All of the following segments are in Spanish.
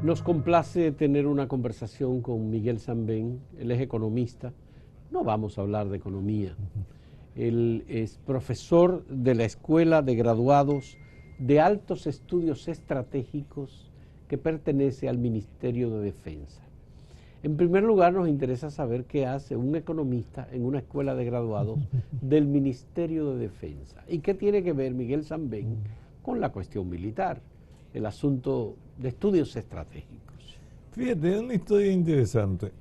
Nos complace tener una conversación con Miguel Sambén. Él es economista. No vamos a hablar de economía. Él es profesor de la Escuela de Graduados de Altos Estudios Estratégicos que pertenece al Ministerio de Defensa. En primer lugar, nos interesa saber qué hace un economista en una escuela de graduados del Ministerio de Defensa y qué tiene que ver Miguel Sambén con la cuestión militar, el asunto de estudios estratégicos. Fíjate, es una historia interesante.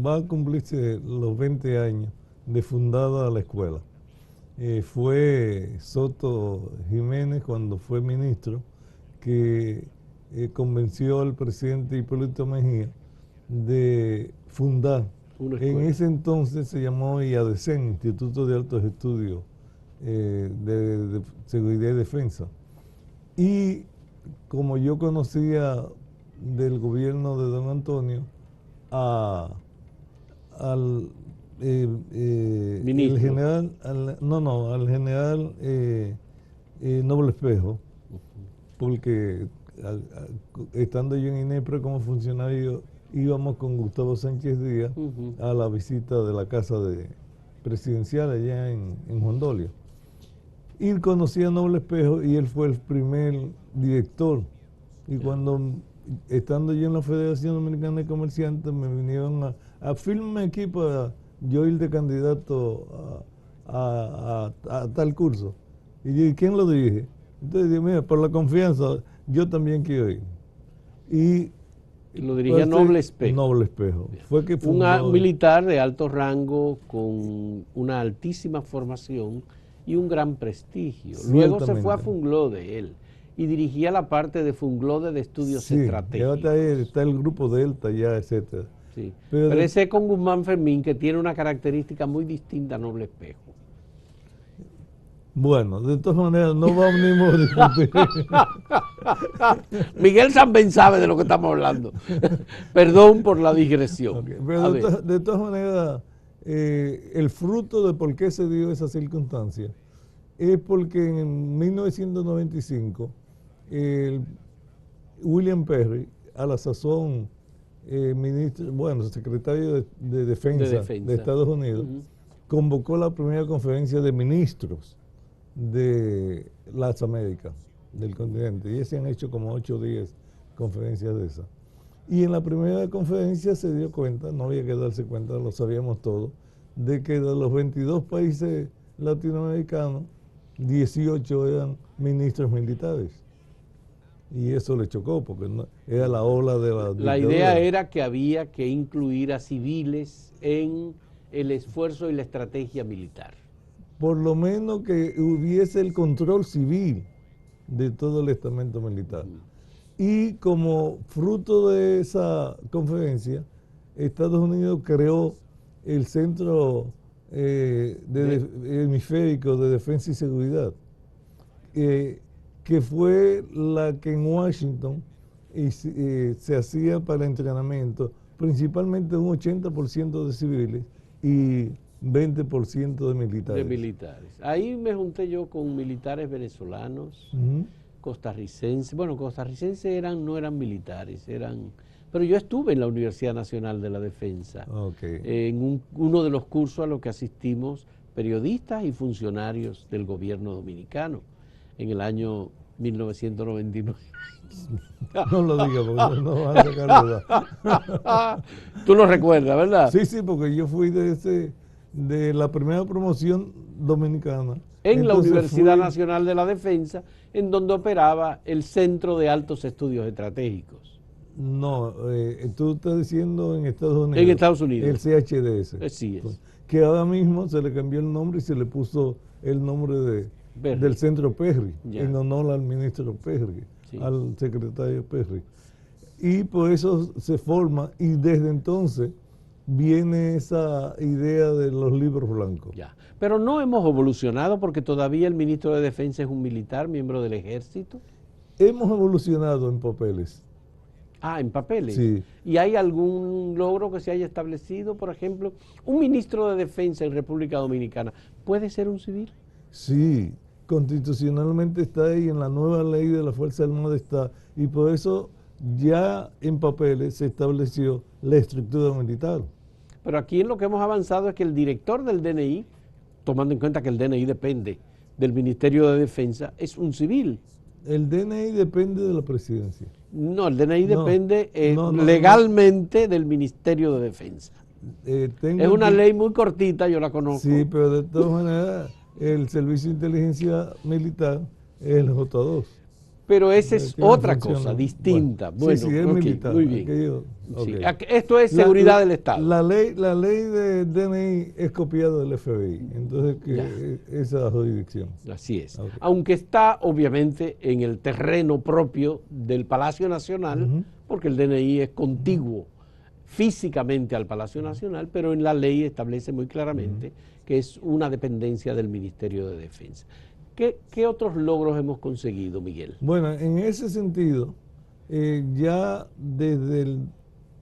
Va a cumplirse los 20 años de fundada la escuela. Fue Soto Jiménez, cuando fue ministro, que convenció al presidente Hipólito Mejía de fundar. En ese entonces se llamó IADECEN, Instituto de Altos Estudios de Seguridad y Defensa. Y como yo conocía del gobierno de don Antonio al general Noble Espejo, porque estando yo en INEPRE como funcionario, íbamos con Gustavo Sánchez Díaz a la visita de la casa presidencial allá en Juan Dolio. Y conocí a Noble Espejo y él fue el primer director. Y cuando, estando yo en la Federación Dominicana de Comerciantes, me vinieron a firmarme aquí para yo ir de candidato a tal curso. Y yo, ¿y quién lo dirige? Entonces dije, mira, por la confianza, yo también quiero ir. Y lo dirigía Noble Espejo. Noble Espejo. Fue que fundó, un militar de alto rango con una altísima formación y un gran prestigio. Luego se fue a Funglode él y dirigía la parte de Funglode de estudios estratégicos. Está el grupo Delta ya, etcétera. Sí. Pero ese es con Guzmán Fermín, que tiene una característica muy distinta a Noble Espejo. Bueno, de todas maneras, no vamos a discutir. Miguel Sambén sabe de lo que estamos hablando. Perdón por la digresión. Okay. Pero de todas maneras, el fruto de por qué se dio esa circunstancia es porque en 1995 William Perry, a la sazón secretario de Defensa de Estados Unidos, convocó la primera conferencia de ministros de las Américas, del continente, y se han hecho como 8 o 10 conferencias de esas. Y en la primera conferencia se dio cuenta, no había que darse cuenta, lo sabíamos todos, de que de los 22 países latinoamericanos, 18 eran ministros militares. Y eso le chocó, porque era la ola de la dictadura. La idea era que había que incluir a civiles en el esfuerzo y la estrategia militar. Por lo menos que hubiese el control civil de todo el estamento militar. Y como fruto de esa conferencia, Estados Unidos creó el Centro Hemisférico de Defensa y Seguridad, que fue la que en Washington se hacía para entrenamiento, principalmente un 80% de civiles y 20% de militares. De militares. Ahí me junté yo con militares venezolanos, costarricenses. Bueno, costarricenses no eran militares, pero yo estuve en la Universidad Nacional de la Defensa, en uno de los cursos a los que asistimos periodistas y funcionarios del gobierno dominicano en el año 1999. No lo digas porque no van a sacar de edad. Tú lo recuerdas, ¿verdad? Sí, porque yo fui de la primera promoción dominicana. En la Universidad Nacional de la Defensa, en donde operaba el Centro de Altos Estudios Estratégicos. No, tú estás diciendo en Estados Unidos. En Estados Unidos. El CHDS. Sí es. Que ahora mismo se le cambió el nombre y se le puso el nombre del Centro Perry, en honor al ministro Perry, al secretario Perry. Y por eso se forma, y desde entonces viene esa idea de los libros blancos. Ya. Pero no hemos evolucionado porque todavía el ministro de Defensa es un militar, miembro del ejército. Hemos evolucionado en papeles. Ah, en papeles. Sí. ¿Y hay algún logro que se haya establecido? Por ejemplo, un ministro de Defensa en República Dominicana, ¿puede ser un civil? Sí, constitucionalmente está ahí, en la nueva ley de la Fuerza Armada está, y por eso ya en papeles se estableció la estructura militar. Pero aquí en lo que hemos avanzado es que el director del DNI, tomando en cuenta que el DNI depende del Ministerio de Defensa, es un civil. El DNI depende de la presidencia. No, el DNI No, depende no, legalmente del Ministerio de Defensa. Es una ley muy cortita, yo la conozco. Sí, pero de todas maneras, el Servicio de Inteligencia Militar es el J2. Pero esa es Que otra funciona. cosa, distinta. Bueno, sí, es ok, militar. muy bien. Aquello, Sí, ok. esto es seguridad del Estado. La ley de DNI es copiada del FBI, entonces que esa jurisdicción. Así es. Ok. Aunque está obviamente en el terreno propio del Palacio Nacional, porque el DNI es contiguo físicamente al Palacio Nacional, pero en la ley establece muy claramente que es una dependencia del Ministerio de Defensa. ¿Qué otros logros hemos conseguido, Miguel? Bueno, en ese sentido, ya desde el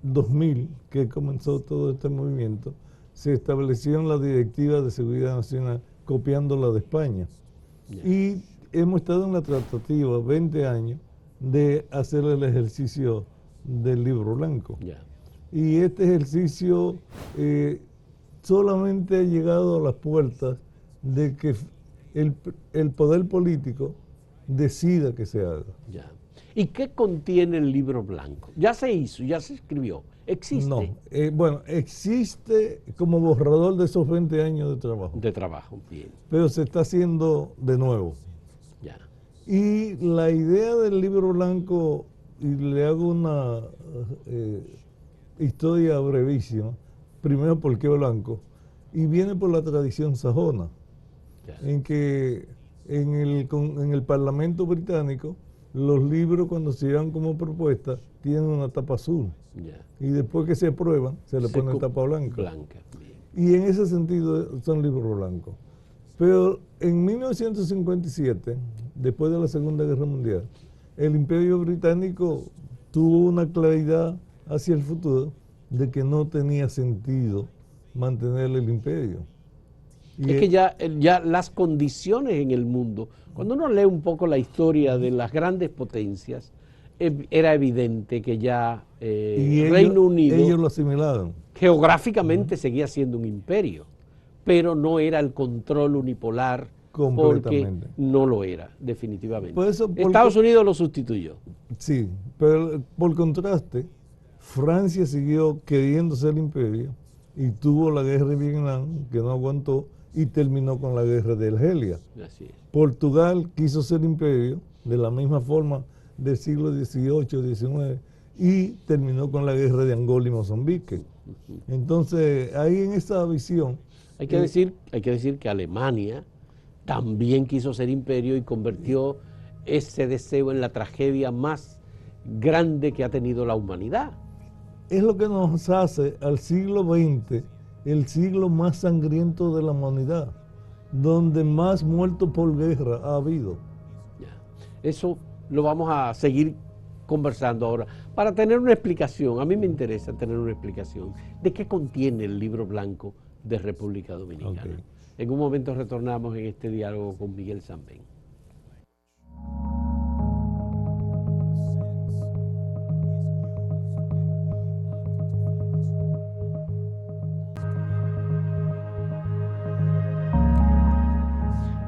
2000, que comenzó todo este movimiento, se estableció en la Directiva de Seguridad Nacional, copiando la de España. Ya. Y hemos estado en la tratativa 20 años de hacer el ejercicio del libro blanco. Ya. Y este ejercicio solamente ha llegado a las puertas de que el poder político decida que se haga. Ya. ¿Y qué contiene el libro blanco? Ya se hizo, ya se escribió, existe. No, bueno, existe como borrador de esos 20 años de trabajo. De trabajo, bien. Pero se está haciendo de nuevo. Ya. Y la idea del libro blanco, y le hago una historia brevísima, primero por qué blanco, y viene por la tradición sajona, en que en el Parlamento británico los libros cuando se llevan como propuesta tienen una tapa azul, y después que se aprueban se le pone tapa blanca. Y en ese sentido son libros blancos. Pero en 1957, después de la Segunda Guerra Mundial, el Imperio Británico tuvo una claridad hacia el futuro de que no tenía sentido mantener el imperio. Es que ya las condiciones en el mundo, cuando uno lee un poco la historia de las grandes potencias, era evidente que ya Reino Unido, ellos lo asimilaron. Geográficamente seguía siendo un imperio, pero no era el control unipolar, porque no lo era, definitivamente. Por eso, Estados Unidos lo sustituyó. Sí, pero por contraste, Francia siguió queriendo ser imperio y tuvo la guerra de Vietnam, que no aguantó, y terminó con la guerra de Argelia. Así es. Portugal quiso ser imperio de la misma forma del siglo XVIII, XIX, y terminó con la guerra de Angola y Mozambique. Entonces, ahí en esa visión... Hay que decir que Alemania también quiso ser imperio y convirtió ese deseo en la tragedia más grande que ha tenido la humanidad. Es lo que nos hace al siglo XX el siglo más sangriento de la humanidad, donde más muertos por guerra ha habido. Ya. Eso lo vamos a seguir conversando ahora. Para tener una explicación, a mí me interesa tener una explicación de qué contiene el libro blanco de República Dominicana. Okay. En un momento retornamos en este diálogo con Miguel Sanben.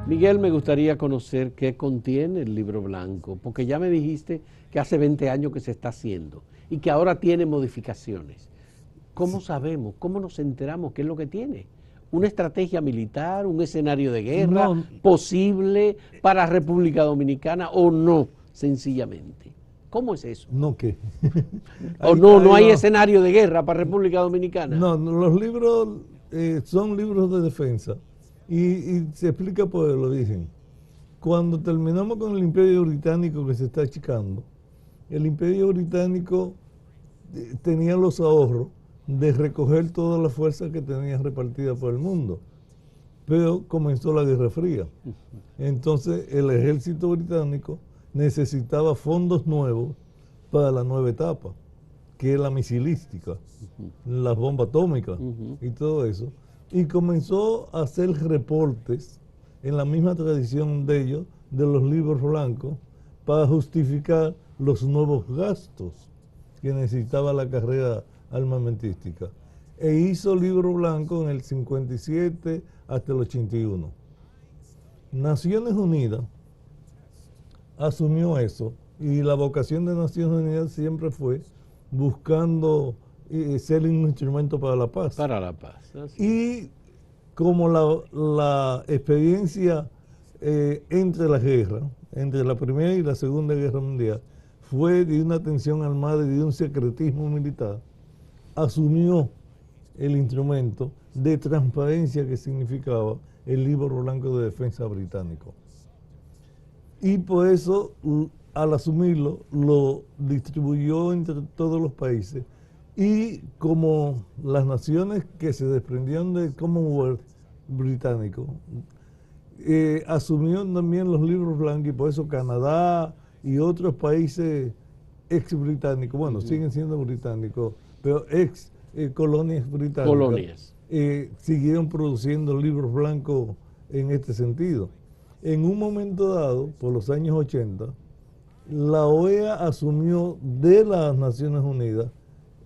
Miguel, me gustaría conocer qué contiene el libro blanco, porque ya me dijiste que hace 20 años que se está haciendo y que ahora tiene modificaciones. ¿Cómo sabemos? ¿Cómo nos enteramos qué es lo que tiene? ¿Una estrategia militar, un escenario de guerra posible para República Dominicana o no, sencillamente? ¿Cómo es eso? No, ¿qué? ¿O no hay escenario de guerra para República Dominicana? No, los libros son libros de defensa. Y se explica por el origen. Cuando terminamos con el Imperio Británico que se está achicando, el Imperio Británico tenía los ahorros de recoger todas las fuerzas que tenía repartidas por el mundo. Pero comenzó la Guerra Fría. Entonces el ejército británico necesitaba fondos nuevos para la nueva etapa, que es la misilística, las bombas atómicas y todo eso. Y comenzó a hacer reportes en la misma tradición de ellos, de los libros blancos, para justificar los nuevos gastos que necesitaba la carrera armamentística. E hizo libro blanco en el 57 hasta el 81. Naciones Unidas asumió eso, y la vocación de Naciones Unidas siempre fue buscando ser un instrumento para la paz. Para la paz. Y como la experiencia entre las guerras, entre la Primera y la Segunda Guerra Mundial, fue de una tensión armada y de un secretismo militar, asumió el instrumento de transparencia que significaba el libro blanco de defensa británico. Y por eso, al asumirlo, lo distribuyó entre todos los países, y como las naciones que se desprendían del Commonwealth británico, asumió también los libros blancos, y por eso Canadá y otros países ex británicos, bueno, siguen siendo británicos, pero ex colonias británicas, siguieron produciendo libros blancos en este sentido. En un momento dado, por los años 80, la OEA asumió de las Naciones Unidas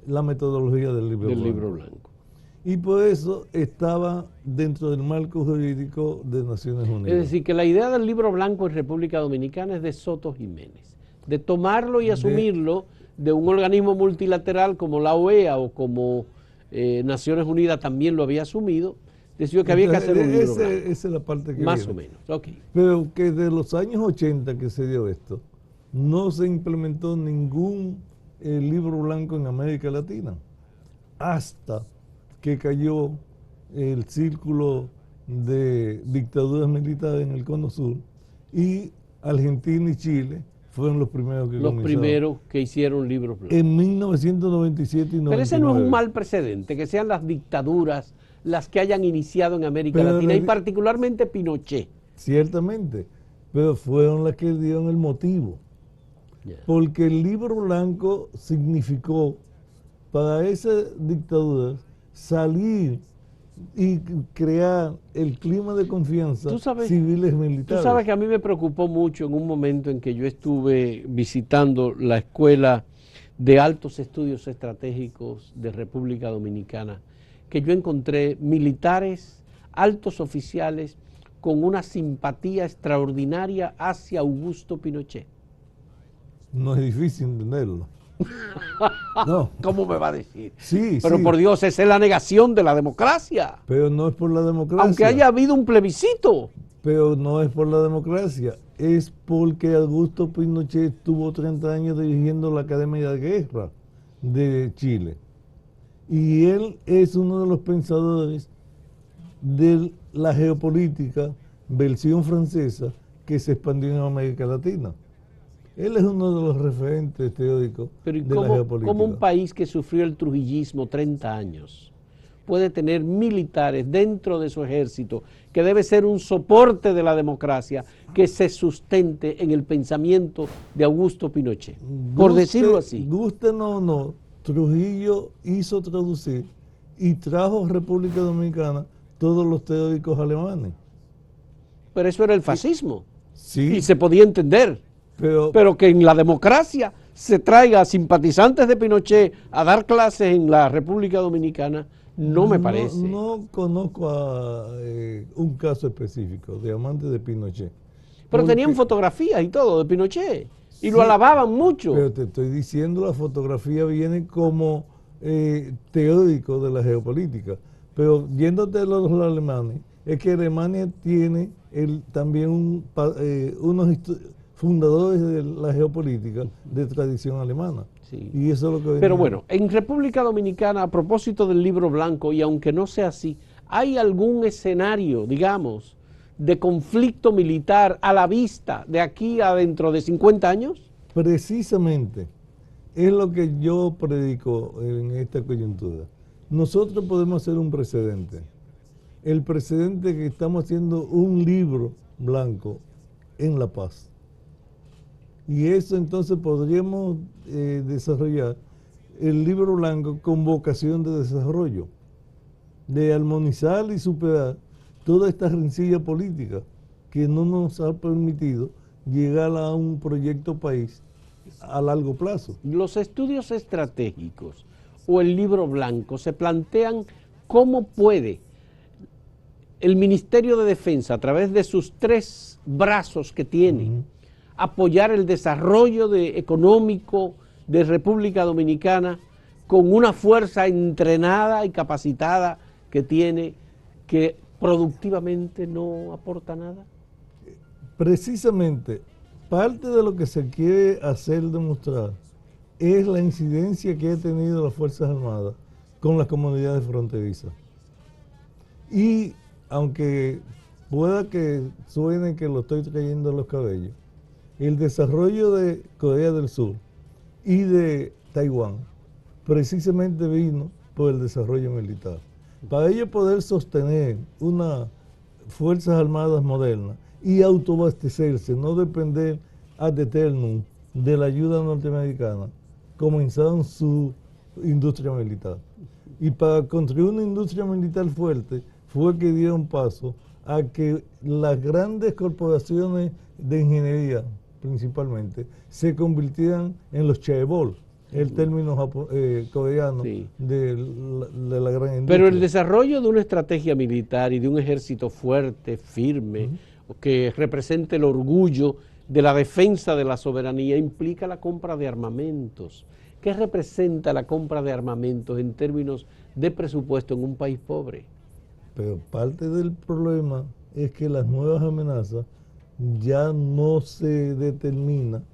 la metodología del libro blanco. Y por eso estaba dentro del marco jurídico de Naciones Unidas. Es decir, que la idea del libro blanco en República Dominicana es de Soto Jiménez, de tomarlo y asumirlo de un organismo multilateral como la OEA o como Naciones Unidas también lo había asumido. Decidió que había que hacer un libro blanco. Esa es la parte que más viene. o menos, ok. Pero que de los años 80 que se dio esto, no se implementó ningún libro blanco en América Latina, hasta que cayó el círculo de dictaduras militares en el Cono Sur, y Argentina y Chile fueron los primeros que Los primeros que hicieron libros blancos. En 1997 y 99. Pero ese no es un mal precedente, que sean las dictaduras las que hayan iniciado en América Latina, y particularmente Pinochet. Ciertamente, pero fueron las que dieron el motivo. Porque el libro blanco significó para esas dictaduras salir y crear el clima de confianza civiles militares. Tú sabes que a mí me preocupó mucho en un momento en que yo estuve visitando la Escuela de Altos Estudios Estratégicos de República Dominicana, que yo encontré militares, altos oficiales, con una simpatía extraordinaria hacia Augusto Pinochet. No es difícil entenderlo. No. ¿Cómo me va a decir? Sí, pero sí. Por Dios, esa es la negación de la democracia. Pero no es por la democracia. Aunque haya habido un plebiscito. Pero no es por la democracia, es porque Augusto Pinochet estuvo 30 años dirigiendo la Academia de Guerra de Chile. Y él es uno de los pensadores de la geopolítica versión francesa que se expandió en América Latina. Él es uno de los referentes teóricos de la geopolítica. ¿Cómo un país que sufrió el trujillismo 30 años puede tener militares dentro de su ejército, que debe ser un soporte de la democracia, que se sustente en el pensamiento de Augusto Pinochet? Por decirlo así. Gusten o no, Trujillo hizo traducir y trajo a República Dominicana todos los teóricos alemanes. Pero eso era el fascismo. Sí. Y se podía entender. Pero que en la democracia se traiga a simpatizantes de Pinochet a dar clases en la República Dominicana, no me parece. No conozco a un caso específico de amantes de Pinochet. Pero tenían fotografías y todo de Pinochet, y lo alababan mucho. Pero te estoy diciendo, la fotografía viene como teórico de la geopolítica. Pero yéndote a los alemanes, es que Alemania tiene también unos fundadores de la geopolítica de tradición alemana. Sí. Y eso es lo que Pero bueno, en República Dominicana, a propósito del libro blanco, y aunque no sea así, ¿hay algún escenario, digamos, de conflicto militar a la vista de aquí a dentro de 50 años? Precisamente, es lo que yo predico en esta coyuntura. Nosotros podemos hacer un precedente. El precedente que estamos haciendo un libro blanco en la paz. Y eso entonces podríamos desarrollar el libro blanco con vocación de desarrollo, de armonizar y superar toda esta rencilla política que no nos ha permitido llegar a un proyecto país a largo plazo. Los estudios estratégicos o el libro blanco se plantean cómo puede el Ministerio de Defensa, a través de sus 3 brazos que tiene, apoyar el desarrollo económico de República Dominicana con una fuerza entrenada y capacitada que tiene, que productivamente no aporta nada. Precisamente, parte de lo que se quiere hacer demostrar es la incidencia que han tenido las Fuerzas Armadas con las comunidades fronterizas. Y aunque pueda que suene que lo estoy trayendo a los cabellos, el desarrollo de Corea del Sur y de Taiwán precisamente vino por el desarrollo militar. Para ello poder sostener unas Fuerzas Armadas modernas y autoabastecerse, no depender ad eternum de la ayuda norteamericana, comenzaron su industria militar. Y para construir una industria militar fuerte fue que dieron paso a que las grandes corporaciones de ingeniería, principalmente, se convirtieran en los chaebol, el término coreano de la gran industria. Pero el desarrollo de una estrategia militar y de un ejército fuerte, firme, que represente el orgullo de la defensa de la soberanía, implica la compra de armamentos. ¿Qué representa la compra de armamentos en términos de presupuesto en un país pobre? Pero parte del problema es que las nuevas amenazas ya no se determinan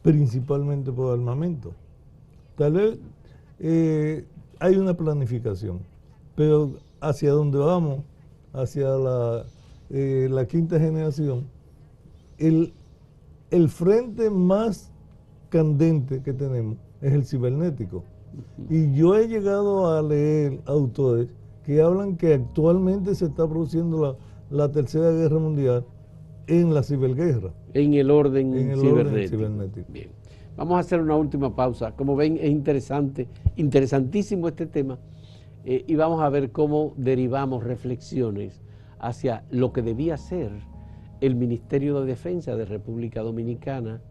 principalmente por armamento. Tal vez hay una planificación, pero hacia donde vamos, hacia la quinta generación, el frente más candente que tenemos es el cibernético. Y yo he llegado a leer autores que hablan que actualmente se está produciendo la tercera guerra mundial en la ciberguerra. En el orden cibernético. cibernético. Bien. Vamos a hacer una última pausa. Como ven, es interesantísimo este tema, y vamos a ver cómo derivamos reflexiones hacia lo que debía ser el Ministerio de Defensa de República Dominicana,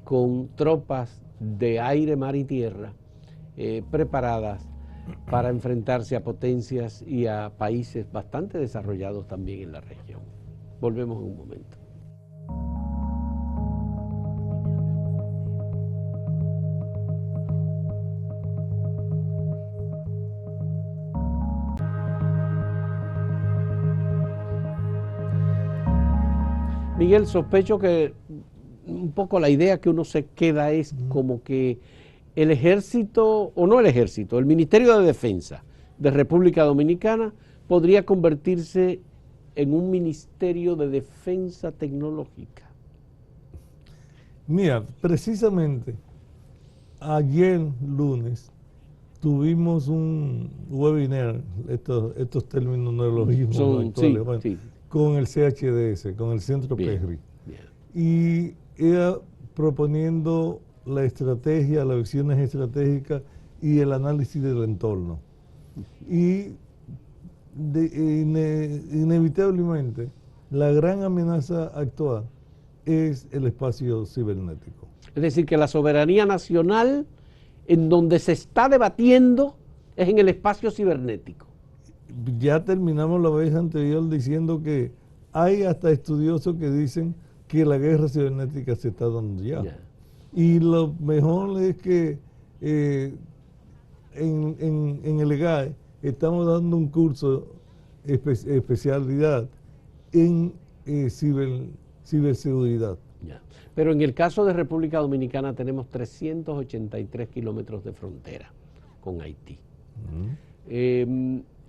con tropas de aire, mar y tierra preparadas para enfrentarse a potencias y a países bastante desarrollados también en la región. Volvemos en un momento. Miguel, sospecho que un poco la idea que uno se queda es como que el ejército, o no el ejército, el Ministerio de Defensa de República Dominicana podría convertirse en un ministerio de defensa tecnológica. Mira, precisamente ayer lunes tuvimos un webinar, estos términos neologismos actuales, con el CHDS, con el Centro PERRI, y era proponiendo la estrategia, las visiones estratégicas y el análisis del entorno. Y inevitablemente la gran amenaza actual es el espacio cibernético. Es decir, que la soberanía nacional en donde se está debatiendo es en el espacio cibernético. Ya terminamos la vez anterior diciendo que hay hasta estudiosos que dicen que la guerra cibernética se está dando ya. Y lo mejor es que en el EGAE estamos dando un curso especialidad en ciberseguridad. Pero en el caso de República Dominicana tenemos 383 kilómetros de frontera con Haití.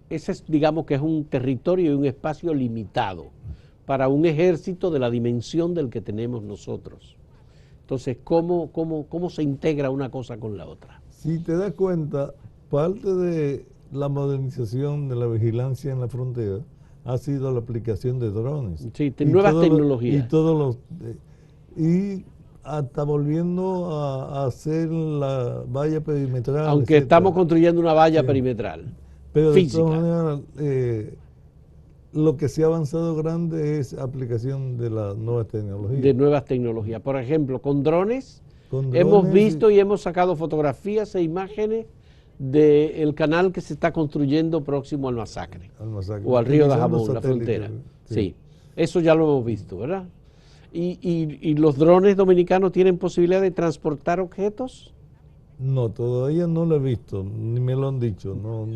Ese es, digamos que es un territorio y un espacio limitado para un ejército de la dimensión del que tenemos nosotros. Entonces, ¿cómo se integra una cosa con la otra? Si te das cuenta, parte de la modernización de la vigilancia en la frontera ha sido la aplicación de drones. Sí, nuevas tecnologías. Y hasta volviendo a hacer la valla perimetral. Aunque estamos construyendo una valla perimetral. Pero física. De todas maneras, lo que se ha avanzado grande es aplicación de las nuevas tecnologías. De nuevas tecnologías. Por ejemplo, con drones, Con hemos drones visto y hemos sacado fotografías e imágenes del canal que se está construyendo próximo al masacre. O al río Dajabón, la frontera. Sí, eso ya lo hemos visto, ¿verdad? ¿Y los drones dominicanos tienen posibilidad de transportar objetos? No, todavía no lo he visto, ni me lo han dicho, no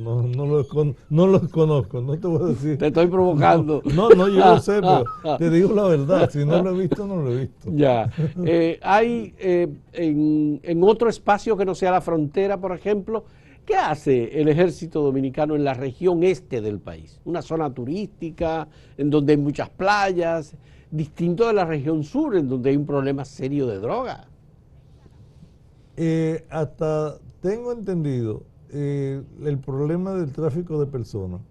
los conozco, no te voy a decir. Te estoy provocando. No, yo lo sé, pero te digo la verdad, si no lo he visto, no lo he visto. Ya. Hay en otro espacio que no sea la frontera, por ejemplo, ¿qué hace el ejército dominicano en la región este del país? Una zona turística, en donde hay muchas playas, distinto de la región sur, en donde hay un problema serio de droga. Hasta tengo entendido, el problema del tráfico de personas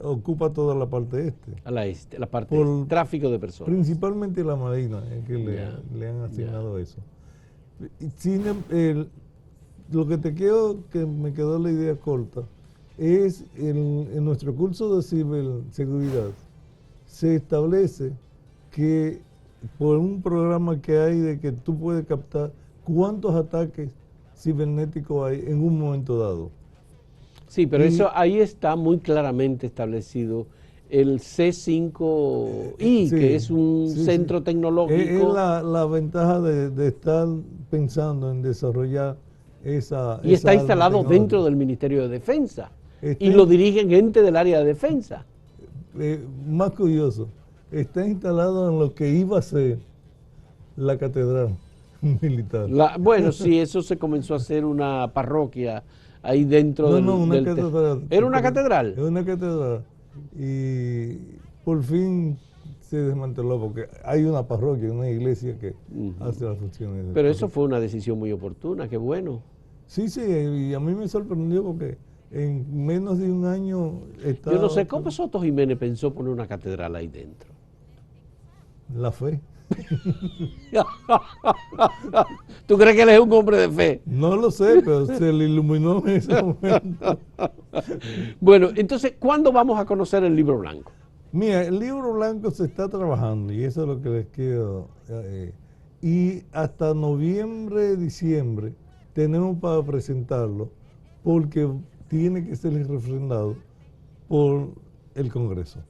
ocupa toda la parte este. A la este, la parte este, tráfico de personas. Principalmente la Marina, es que le han asignado eso. Lo que te quiero, que me quedó la idea corta, es en nuestro curso de ciberseguridad se establece que por un programa que hay de que tú puedes captar cuántos ataques cibernéticos hay en un momento dado. Sí, pero eso ahí está muy claramente establecido el C5I, que es un centro tecnológico. Es la ventaja de estar pensando en desarrollar esa... Y está instalado dentro del Ministerio de Defensa. Y lo dirigen gente del área de defensa. Más curioso, está instalado en lo que iba a ser la catedral militar. Bueno, sí, eso se comenzó a hacer una parroquia ahí dentro una catedral. ¿Era una catedral? Es una catedral. Y por fin se desmanteló porque hay una parroquia, una iglesia que hace las funciones. Pero eso fue una decisión muy oportuna, qué bueno. Sí, y a mí me sorprendió porque en menos de un año estaba... Yo no sé, ¿cómo Soto Jiménez pensó poner una catedral ahí dentro? La fe. ¿Tú crees que él es un hombre de fe? No lo sé, pero se le iluminó en ese momento. Bueno, entonces, ¿cuándo vamos a conocer el libro blanco? Mira, el libro blanco se está trabajando y eso es lo que les quiero. Y hasta noviembre, diciembre tenemos para presentarlo porque tiene que ser refrendado por el Congreso.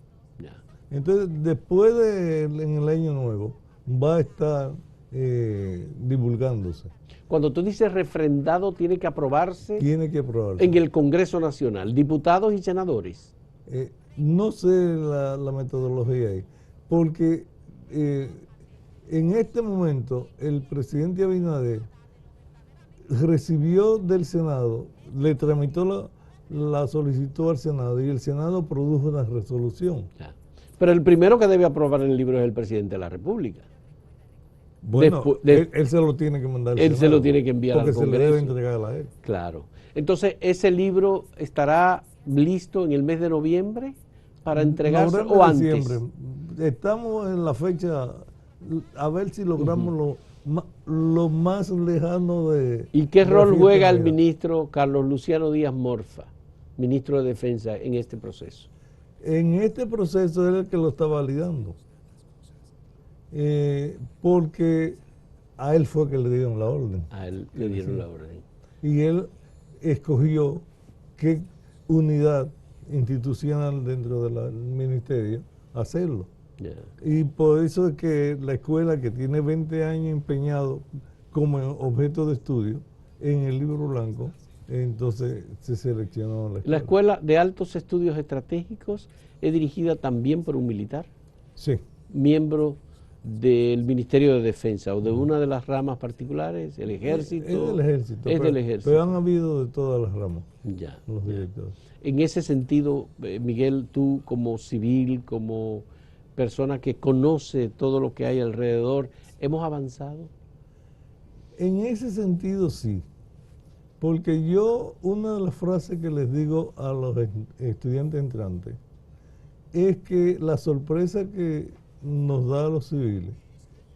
Ya. Entonces, después en el año nuevo, va a estar divulgándose. Cuando tú dices refrendado, tiene que aprobarse. Tiene que aprobarse. En el Congreso Nacional, diputados y senadores. No sé la metodología ahí, porque en este momento el presidente Abinader recibió del Senado, le tramitó la solicitud al Senado y el Senado produjo una resolución. Ya. Pero el primero que debe aprobar el libro es el presidente de la República. Bueno, él se lo tiene que mandar al Senado. Él se lo tiene que enviar al Congreso. Porque se le debe entregar a él. Claro. Entonces, ¿ese libro estará listo en el mes de noviembre para entregarse o antes? Diciembre. Estamos en la fecha, a ver si logramos lo más lejano de... ¿Y qué rol juega el ministro Carlos Luciano Díaz Morfa, ministro de Defensa, en este proceso? En este proceso es el que lo está validando. Porque a él fue que le dieron la orden. A él le dieron la orden. Y él escogió qué unidad institucional dentro del ministerio hacerlo. Yeah. Y por eso es que la escuela, que tiene 20 años empeñado como objeto de estudio en el libro blanco, entonces se seleccionó la escuela. ¿La Escuela de Altos Estudios Estratégicos es dirigida también por un militar? Sí. Miembro del Ministerio de Defensa o de una de las ramas particulares, el Ejército. Es del Ejército. Del Ejército. Pero han habido de todas las ramas. Ya. Los directores. En ese sentido, Miguel, tú como civil, como persona que conoce todo lo que hay alrededor, ¿hemos avanzado? En ese sentido sí, porque yo, una de las frases que les digo a los estudiantes entrantes es que la sorpresa que nos da a los civiles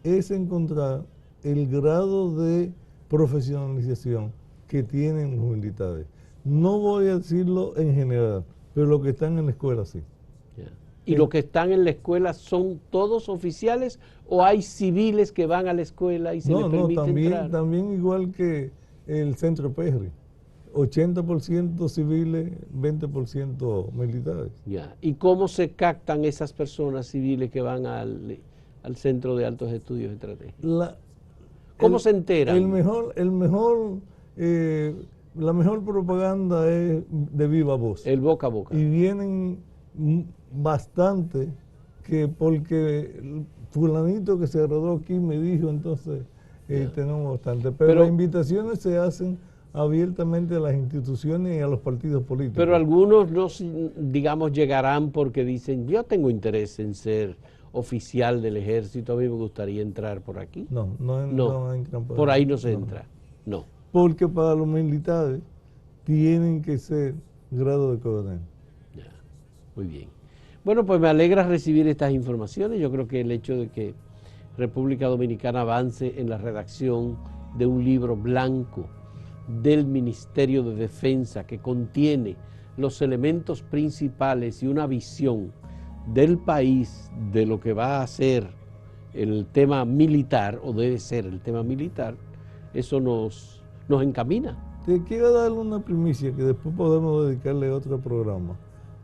es encontrar el grado de profesionalización que tienen los militares. No voy a decirlo en general, pero los que están en la escuela sí. Yeah. ¿Y los que están en la escuela son todos oficiales o hay civiles que van a la escuela y se les permite entrar? También igual que el centro PR, 80% civiles, 20% militares. Ya. ¿Y cómo se captan esas personas civiles que van al Centro de Altos Estudios Estratégicos? ¿Cómo se enteran? La mejor propaganda es de viva voz. El boca a boca. Y vienen bastante, porque el fulanito que se graduó aquí me dijo, entonces tenemos bastante. Pero las invitaciones se hacen abiertamente a las instituciones y a los partidos políticos. Pero algunos no, digamos, llegarán porque dicen, yo tengo interés en ser oficial del ejército, a mí me gustaría entrar por aquí. No entran por ahí no se entra. No. Porque para los militares tienen que ser grado de coronel. Ya, muy bien. Bueno, pues me alegra recibir estas informaciones. Yo creo que el hecho de que República Dominicana avance en la redacción de un libro blanco del Ministerio de Defensa que contiene los elementos principales y una visión del país de lo que va a ser el tema militar, o debe ser el tema militar, eso nos encamina. Te quiero dar una primicia que después podemos dedicarle a otro programa.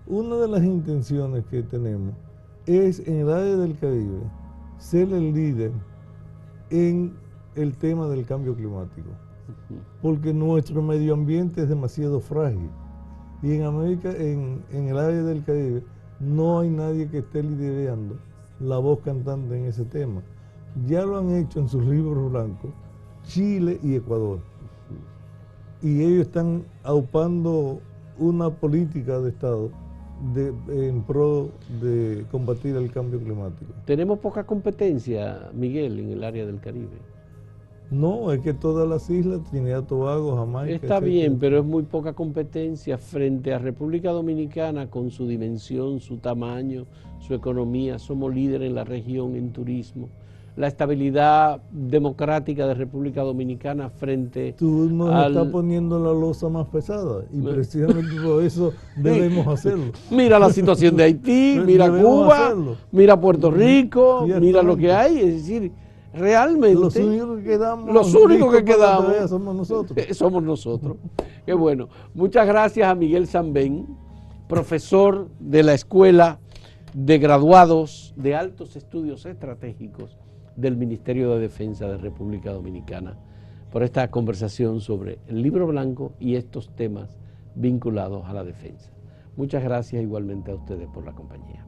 Una de las intenciones que tenemos es en el área del Caribe ser el líder en el tema del cambio climático, porque nuestro medio ambiente es demasiado frágil y en América, en el área del Caribe, no hay nadie que esté liderando la voz cantante en ese tema. Ya lo han hecho en sus libros blancos Chile y Ecuador, y ellos están aupando una política de Estado en pro de combatir el cambio climático. Tenemos poca competencia, Miguel, en el área del Caribe. No, es que todas las islas, Trinidad, Tobago, Jamaica... Está bien, pero es muy poca competencia frente a República Dominicana con su dimensión, su tamaño, su economía. Somos líderes en la región en turismo. La estabilidad democrática de República Dominicana frente Tú nos estás poniendo la losa más pesada y precisamente por eso debemos hacerlo. Mira la situación de Haití, mira Cuba, mira Puerto Rico, mira lo que hay, es decir... Realmente, los únicos que quedamos somos nosotros. Somos nosotros. Qué bueno. Muchas gracias a Miguel Sambén, profesor de la Escuela de Graduados de Altos Estudios Estratégicos del Ministerio de Defensa de República Dominicana, por esta conversación sobre el libro blanco y estos temas vinculados a la defensa. Muchas gracias igualmente a ustedes por la compañía.